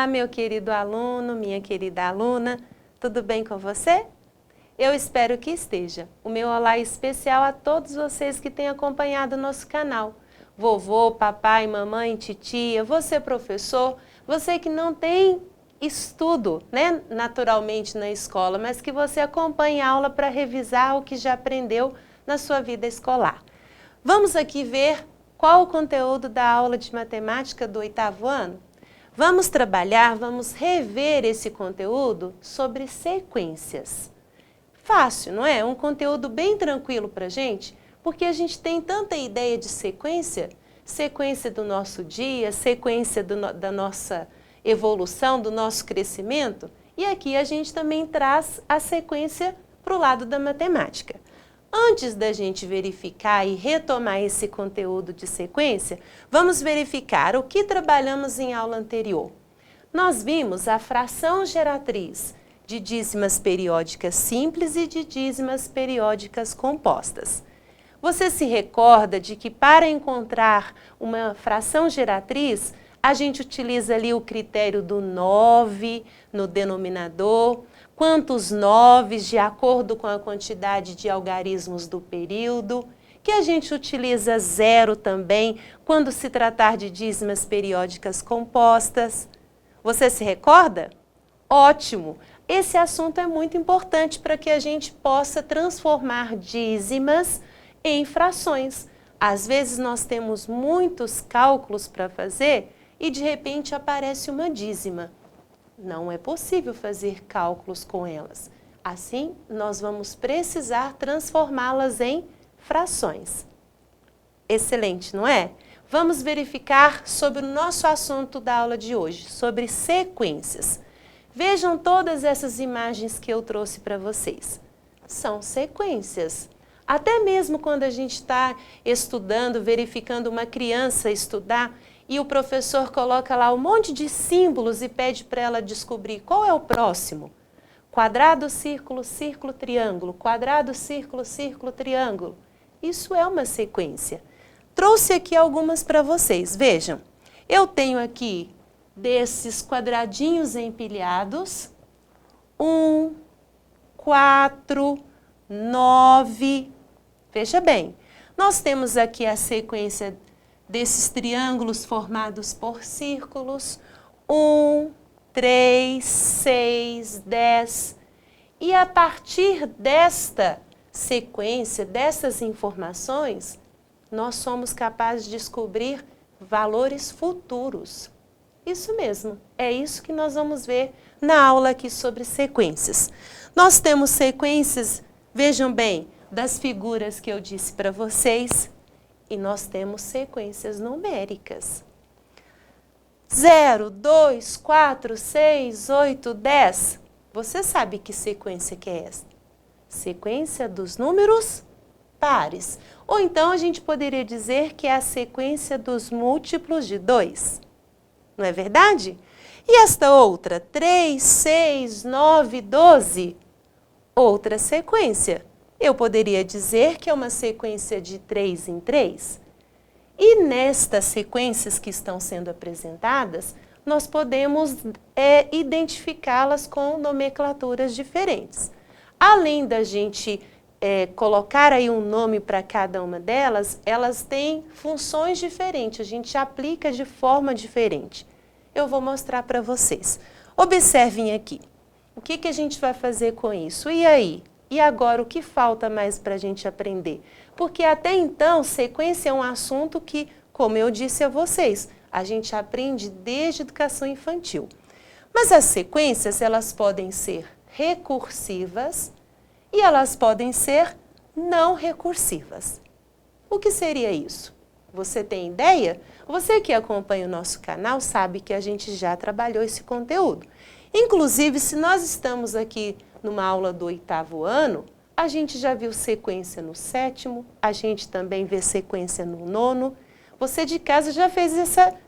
meu querido aluno, minha querida aluna, tudo bem com você? Eu espero que esteja. O meu olá especial a todos vocês que têm acompanhado o nosso canal. Vovô, papai, mamãe, titia, você professor, você que não tem estudo, né, naturalmente na escola, mas que você acompanha a aula para revisar o que já aprendeu na sua vida escolar. Vamos aqui ver qual o conteúdo da aula de matemática do 8º ano? Vamos trabalhar, vamos rever esse conteúdo sobre sequências. Fácil, não é? Um conteúdo bem tranquilo para a gente, porque a gente tem tanta ideia de sequência, sequência do nosso dia, sequência da nossa evolução, do nosso crescimento, e aqui a gente também traz a sequência para o lado da matemática. Antes da gente verificar e retomar esse conteúdo de sequência, vamos verificar o que trabalhamos em aula anterior. Nós vimos a fração geratriz de dízimas periódicas simples e de dízimas periódicas compostas. Você se recorda de que para encontrar uma fração geratriz, a gente utiliza ali o critério do 9 no denominador, quantos 9 de acordo com a quantidade de algarismos do período, que a gente utiliza 0 também quando se tratar de dízimas periódicas compostas. Você se recorda? Ótimo! Esse assunto é muito importante para que a gente possa transformar dízimas em frações. Às vezes nós temos muitos cálculos para fazer e de repente aparece uma dízima. Não é possível fazer cálculos com elas. Assim, nós vamos precisar transformá-las em frações. Excelente, não é? Vamos verificar sobre o nosso assunto da aula de hoje, sobre sequências. Vejam todas essas imagens que eu trouxe para vocês. São sequências. Até mesmo quando a gente está estudando, verificando uma criança estudar, e o professor coloca lá um monte de símbolos e pede para ela descobrir qual é o próximo. Quadrado, círculo, círculo, triângulo. Quadrado, círculo, círculo, triângulo. Isso é uma sequência. Trouxe aqui algumas para vocês. Vejam, eu tenho aqui desses quadradinhos empilhados, 1, 4, 9. Veja bem, nós temos aqui a sequência desses triângulos formados por círculos, 1, 3, 6, 10. E a partir desta sequência, dessas informações, nós somos capazes de descobrir valores futuros. Isso mesmo, é isso que nós vamos ver na aula aqui sobre sequências. Nós temos sequências, vejam bem, das figuras que eu disse para vocês, e nós temos sequências numéricas. 0, 2, 4, 6, 8, 10. Você sabe que sequência que é essa? Sequência dos números pares. Ou então a gente poderia dizer que é a sequência dos múltiplos de 2. Não é verdade? E esta outra, 3, 6, 9, 12. Outra sequência. Eu poderia dizer que é uma sequência de 3 em 3. E nestas sequências que estão sendo apresentadas, nós podemos identificá-las com nomenclaturas diferentes. Além da gente colocar aí um nome para cada uma delas, elas têm funções diferentes, a gente aplica de forma diferente. Eu vou mostrar para vocês. Observem aqui. O que a gente vai fazer com isso? E aí? E agora, o que falta mais para a gente aprender? Porque até então, sequência é um assunto que, como eu disse a vocês, a gente aprende desde a educação infantil. Mas as sequências, elas podem ser recursivas e elas podem ser não recursivas. O que seria isso? Você tem ideia? Você que acompanha o nosso canal sabe que a gente já trabalhou esse conteúdo. Inclusive, se nós estamos aqui numa aula do 8º ano, a gente já viu sequência no 7º, a gente também vê sequência no 9º. Você de casa já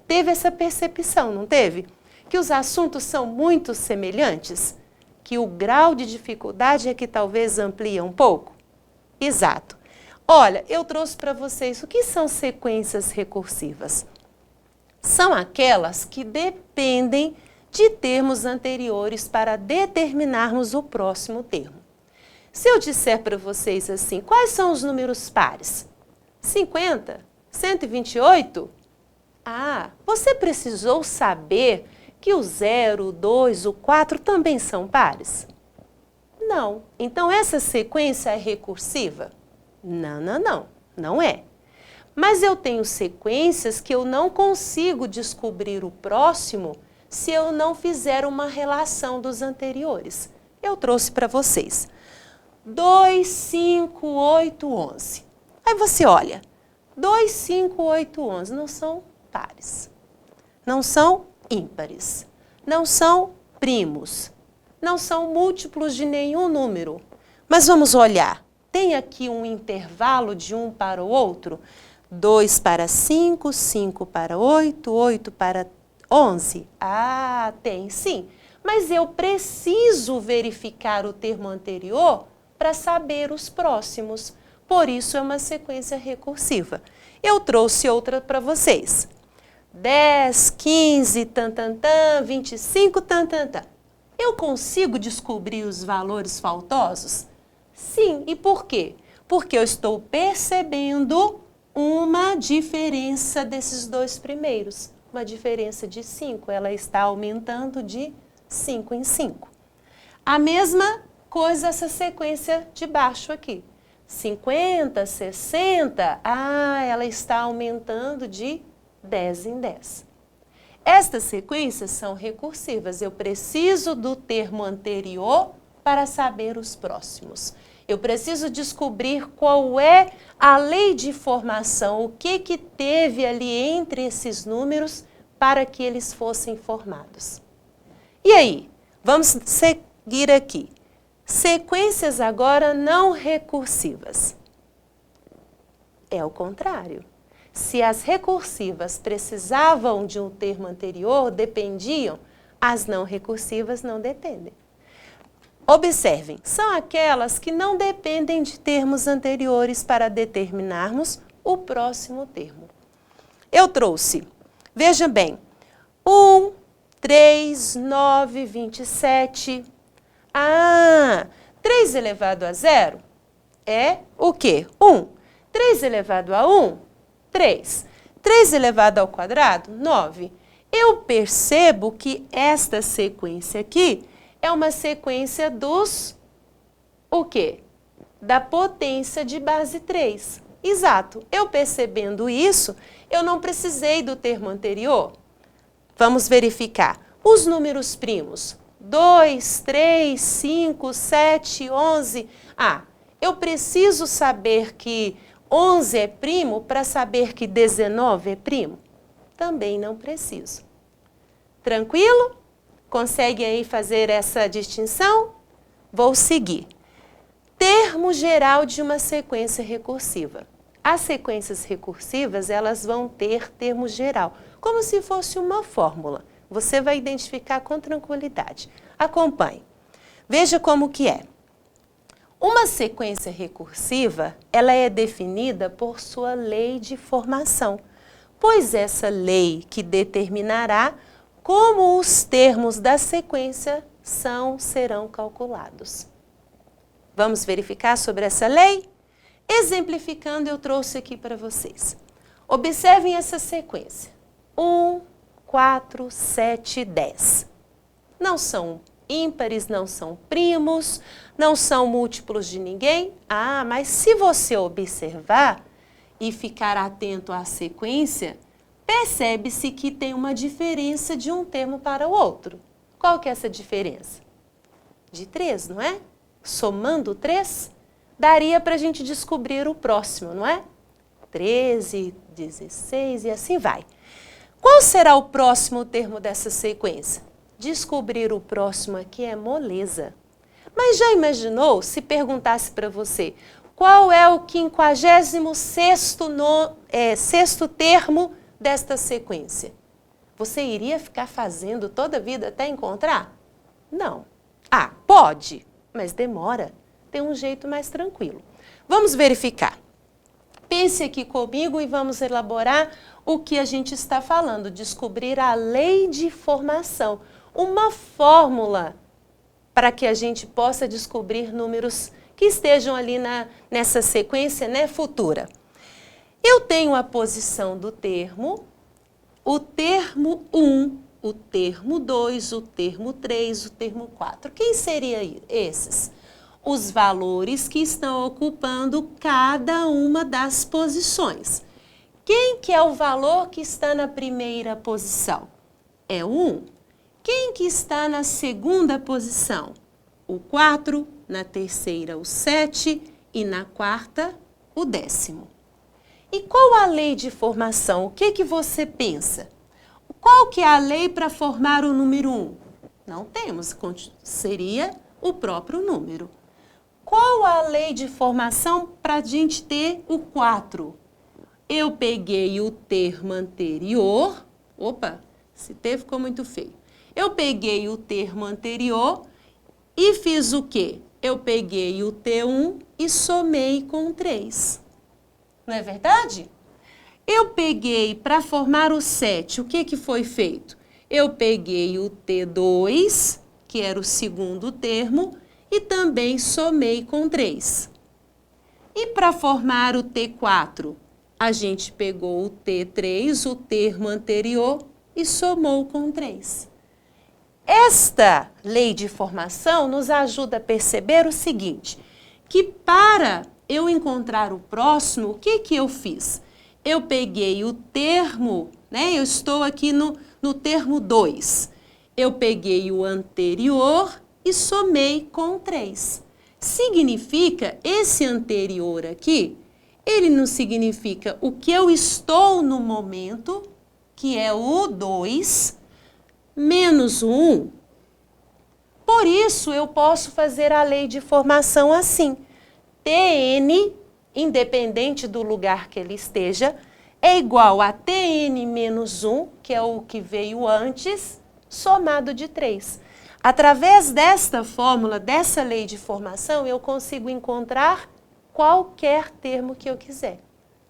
teve essa percepção, não teve? Que os assuntos são muito semelhantes? Que o grau de dificuldade é que talvez amplia um pouco? Exato. Olha, eu trouxe para vocês o que são sequências recursivas. São aquelas que dependem de termos anteriores para determinarmos o próximo termo. Se eu disser para vocês assim, quais são os números pares? 50? 128? Ah, você precisou saber que o 0, o 2, o 4 também são pares? Não. Então essa sequência é recursiva? Não é. Mas eu tenho sequências que eu não consigo descobrir o próximo se eu não fizer uma relação dos anteriores. Eu trouxe para vocês. 2, 5, 8, 11. Aí você olha, 2, 5, 8, 11 não são pares, não são ímpares, não são primos, não são múltiplos de nenhum número. Mas vamos olhar, tem aqui um intervalo de um para o outro? 2 para 5, 5 para 8, 8 para 11? Ah, tem sim, mas eu preciso verificar o termo anterior para saber os próximos. Por isso é uma sequência recursiva. Eu trouxe outra para vocês. 10, 15, 25, Eu consigo descobrir os valores faltosos? Sim, e por quê? Porque eu estou percebendo uma diferença desses dois primeiros. Uma diferença de 5, ela está aumentando de 5 em 5. A mesma coisa essa sequência de baixo aqui. 50, 60, ela está aumentando de 10 em 10. Estas sequências são recursivas. Eu preciso do termo anterior para saber os próximos. Eu preciso descobrir qual é a lei de formação, o que teve ali entre esses números para que eles fossem formados. E aí, vamos seguir aqui. Sequências agora não recursivas. É o contrário. Se as recursivas precisavam de um termo anterior, dependiam, as não recursivas não dependem. Observem, são aquelas que não dependem de termos anteriores para determinarmos o próximo termo. Eu trouxe, veja bem, 1, 3, 9, 27. 3 elevado a 0 é o quê? 1. 3 elevado a 1, 3. 3 elevado ao quadrado, 9. Eu percebo que esta sequência aqui é uma sequência dos, o quê? Da potência de base 3. Exato. Eu percebendo isso, eu não precisei do termo anterior. Vamos verificar. Os números primos. 2, 3, 5, 7, 11. Eu preciso saber que 11 é primo para saber que 19 é primo? Também não preciso. Tranquilo? Consegue aí fazer essa distinção? Vou seguir. Termo geral de uma sequência recursiva. As sequências recursivas, elas vão ter termo geral, como se fosse uma fórmula. Você vai identificar com tranquilidade. Acompanhe. Veja como que é. Uma sequência recursiva, ela é definida por sua lei de formação, pois essa lei que determinará como os termos da sequência serão calculados. Vamos verificar sobre essa lei? Exemplificando, eu trouxe aqui para vocês. Observem essa sequência. 1, 4, 7, 10. Não são ímpares, não são primos, não são múltiplos de ninguém. Mas se você observar e ficar atento à sequência, percebe-se que tem uma diferença de um termo para o outro. Qual que é essa diferença? De 3, não é? Somando 3, daria para a gente descobrir o próximo, não é? 13, 16 e assim vai. Qual será o próximo termo dessa sequência? Descobrir o próximo aqui é moleza. Mas já imaginou se perguntasse para você qual é o 56º termo desta sequência? Você iria ficar fazendo toda a vida até encontrar? Não. Pode, mas demora. Tem um jeito mais tranquilo. Vamos verificar. Pense aqui comigo e vamos elaborar o que a gente está falando, descobrir a lei de formação. uma fórmula para que a gente possa descobrir números que estejam ali nessa sequência, né, futura. Eu tenho a posição do termo, o termo 1, o termo 2, o termo 3, o termo 4. Quem seriam esses? Os valores que estão ocupando cada uma das posições. Quem que é o valor que está na primeira posição? É o 1. Quem que está na segunda posição? O 4, na terceira o 7 e na quarta o 10º. E qual a lei de formação? O que você pensa? Qual que é a lei para formar o número 1? Não temos, seria o próprio número. Qual a lei de formação para a gente ter o 4? Eu peguei o termo anterior, opa, esse T ficou muito feio. Eu peguei o termo anterior e fiz o quê? Eu peguei o T1 e somei com 3. Não é verdade? Eu peguei, para formar o 7, o que foi feito? Eu peguei o T2, que era o segundo termo, e também somei com 3. E para formar o T4, a gente pegou o T3, o termo anterior, e somou com 3. Esta lei de formação nos ajuda a perceber o seguinte, que para eu encontrar o próximo, o que eu fiz? Eu peguei o termo, né? Eu estou aqui no termo 2. Eu peguei o anterior e somei com 3. Significa, esse anterior aqui, ele não significa o que eu estou no momento, que é o 2, menos o 1. Por isso, eu posso fazer a lei de formação assim. Tn, independente do lugar que ele esteja, é igual a Tn menos 1, que é o que veio antes, somado de 3. Através desta fórmula, dessa lei de formação, eu consigo encontrar qualquer termo que eu quiser.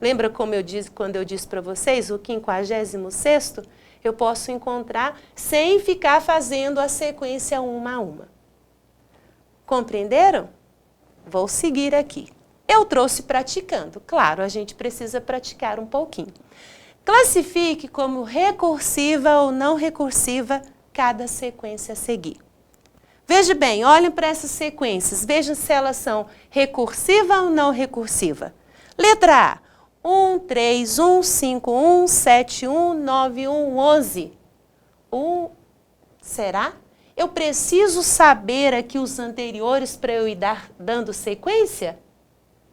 Lembra como eu disse quando eu disse para vocês, o 56º? Eu posso encontrar sem ficar fazendo a sequência uma a uma. Compreenderam? Vou seguir aqui. Eu trouxe praticando. Claro, a gente precisa praticar um pouquinho. Classifique como recursiva ou não recursiva cada sequência a seguir. Veja bem, olhem para essas sequências. Vejam se elas são recursiva ou não recursiva. Letra A. 1, 3, 1, 5, 1, 7, 1, 9, 1, 11. Será? Eu preciso saber aqui os anteriores para eu ir dando sequência?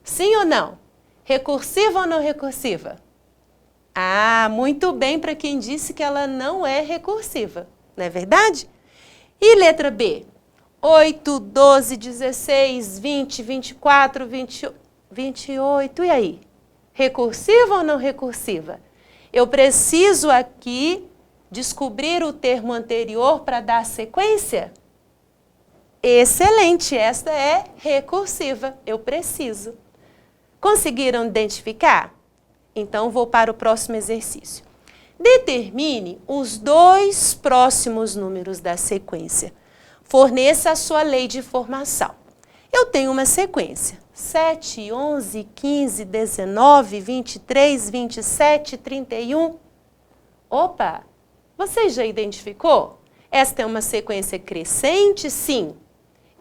Sim ou não? Recursiva ou não recursiva? Ah, muito bem para quem disse que ela não é recursiva, não é verdade? E letra B? 8, 12, 16, 20, 24, 28, e aí? Recursiva ou não recursiva? Eu preciso aqui descobrir o termo anterior para dar sequência? Excelente, esta é recursiva, eu preciso. Conseguiram identificar? Então, vou para o próximo exercício. Determine os dois próximos números da sequência. Forneça a sua lei de formação. Eu tenho uma sequência. 7, 11, 15, 19, 23, 27, 31. Opa! Você já identificou? Esta é uma sequência crescente? Sim.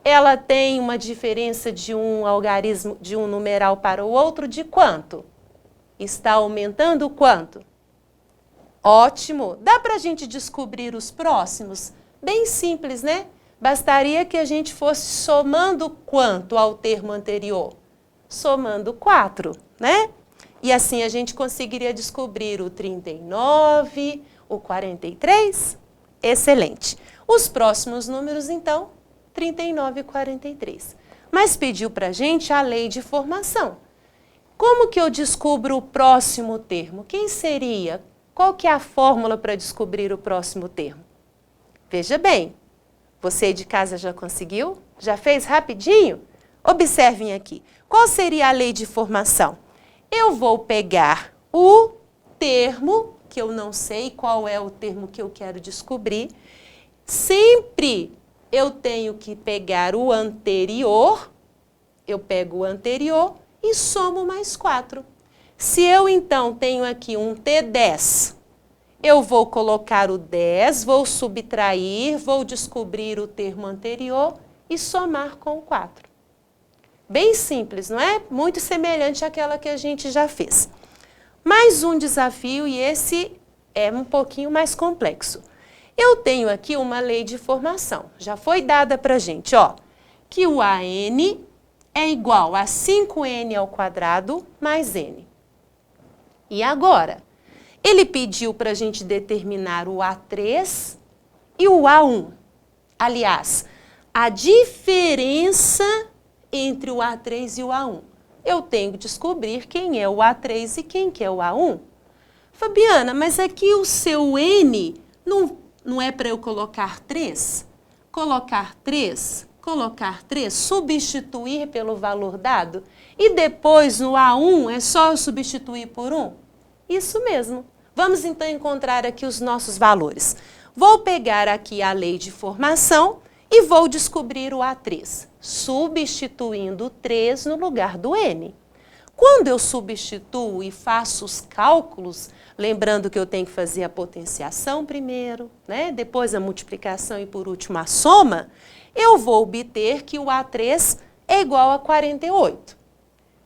Ela tem uma diferença de um algarismo, de um numeral para o outro, de quanto? Está aumentando quanto? Ótimo! Dá para a gente descobrir os próximos? Bem simples, né? Bastaria que a gente fosse somando quanto ao termo anterior? Somando 4, né? E assim a gente conseguiria descobrir o 39, o 43. Excelente. Os próximos números, então, 39 e 43. Mas pediu para a gente a lei de formação. Como que eu descubro o próximo termo? Quem seria? Qual que é a fórmula para descobrir o próximo termo? Veja bem. Você de casa já conseguiu? Já fez rapidinho? Observem aqui. Qual seria a lei de formação? Eu vou pegar o termo, que eu não sei qual é o termo que eu quero descobrir, Sempre eu tenho que pegar o anterior, eu pego o anterior e somo mais 4. Se eu, então, tenho aqui um T10, eu vou colocar o 10, vou subtrair, vou descobrir o termo anterior e somar com 4. Bem simples, não é? Muito semelhante àquela que a gente já fez. Mais um desafio, e esse é um pouquinho mais complexo. Eu tenho aqui uma lei de formação, já foi dada para a gente, ó, que o AN é igual a 5n ao quadrado mais n. E agora? Ele pediu para a gente determinar o A3 e o A1. Aliás, a diferença entre o A3 e o A1. Eu tenho que descobrir quem é o A3 e quem que é o A1. Fabiana, mas aqui o seu N não é para eu colocar 3? Colocar 3, substituir pelo valor dado e depois no A1 é só eu substituir por 1? Isso mesmo. Vamos então encontrar aqui os nossos valores. Vou pegar aqui a lei de formação e vou descobrir o A3, substituindo o 3 no lugar do N. Quando eu substituo e faço os cálculos, lembrando que eu tenho que fazer a potenciação primeiro, né? Depois a multiplicação e por último a soma, eu vou obter que o A3 é igual a 48.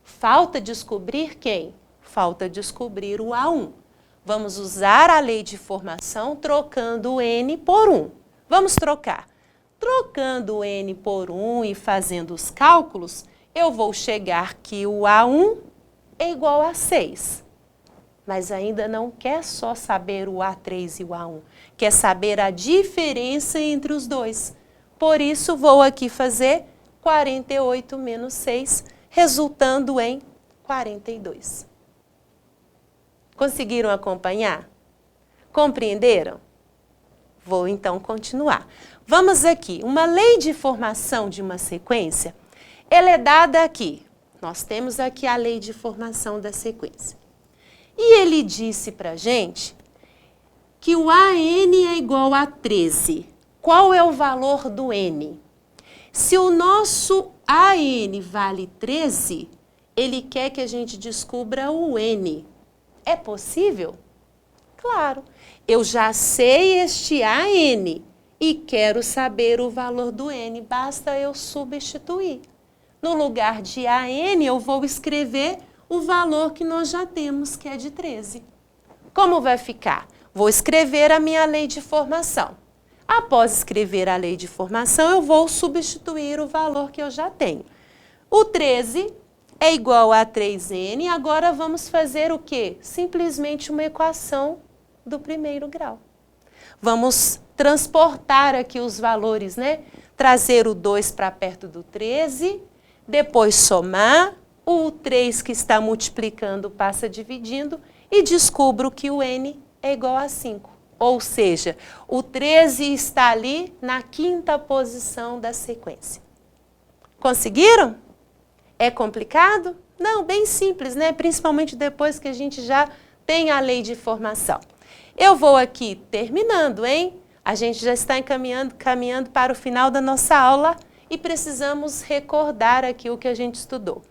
Falta descobrir quem? Falta descobrir o A1. Vamos usar a lei de formação trocando o N por 1. Vamos trocar. Trocando o N por 1 e fazendo os cálculos, eu vou chegar que o A1 é igual a 6. Mas ainda não quer só saber o A3 e o A1, quer saber a diferença entre os dois. Por isso, vou aqui fazer 48 menos 6, resultando em 42. Conseguiram acompanhar? Compreenderam? Vou então continuar. Vamos aqui, uma lei de formação de uma sequência, ela é dada aqui. Nós temos aqui a lei de formação da sequência. E ele disse para a gente que o AN é igual a 13. Qual é o valor do N? Se o nosso AN vale 13, ele quer que a gente descubra o N. É possível? Claro. Eu já sei este AN e quero saber o valor do N, basta eu substituir. No lugar de AN, eu vou escrever o valor que nós já temos, que é de 13. Como vai ficar? Vou escrever a minha lei de formação. Após escrever a lei de formação, eu vou substituir o valor que eu já tenho. O 13 é igual a 3n, agora vamos fazer o quê? Simplesmente uma equação do primeiro grau. Vamos transportar aqui os valores, né? Trazer o 2 para perto do 13, depois somar, o 3 que está multiplicando passa dividindo e descubro que o n é igual a 5. Ou seja, o 13 está ali na 5ª posição da sequência. Conseguiram? É complicado? Não, bem simples, né? Principalmente depois que a gente já tem a lei de formação. Eu vou aqui terminando, hein? A gente já está caminhando para o final da nossa aula e precisamos recordar aqui o que a gente estudou.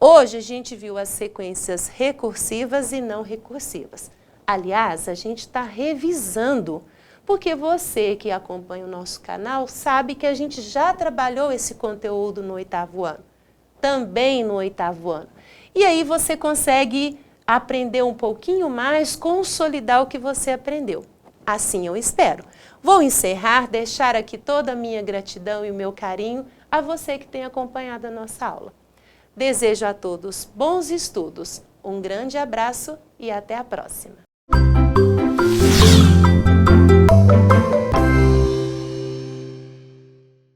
Hoje a gente viu as sequências recursivas e não recursivas. Aliás, a gente está revisando, porque você que acompanha o nosso canal sabe que a gente já trabalhou esse conteúdo no 8º ano, também no 8º ano. E aí você consegue aprender um pouquinho mais, consolidar o que você aprendeu. Assim eu espero. Vou encerrar, deixar aqui toda a minha gratidão e o meu carinho a você que tem acompanhado a nossa aula. Desejo a todos bons estudos, um grande abraço e até a próxima.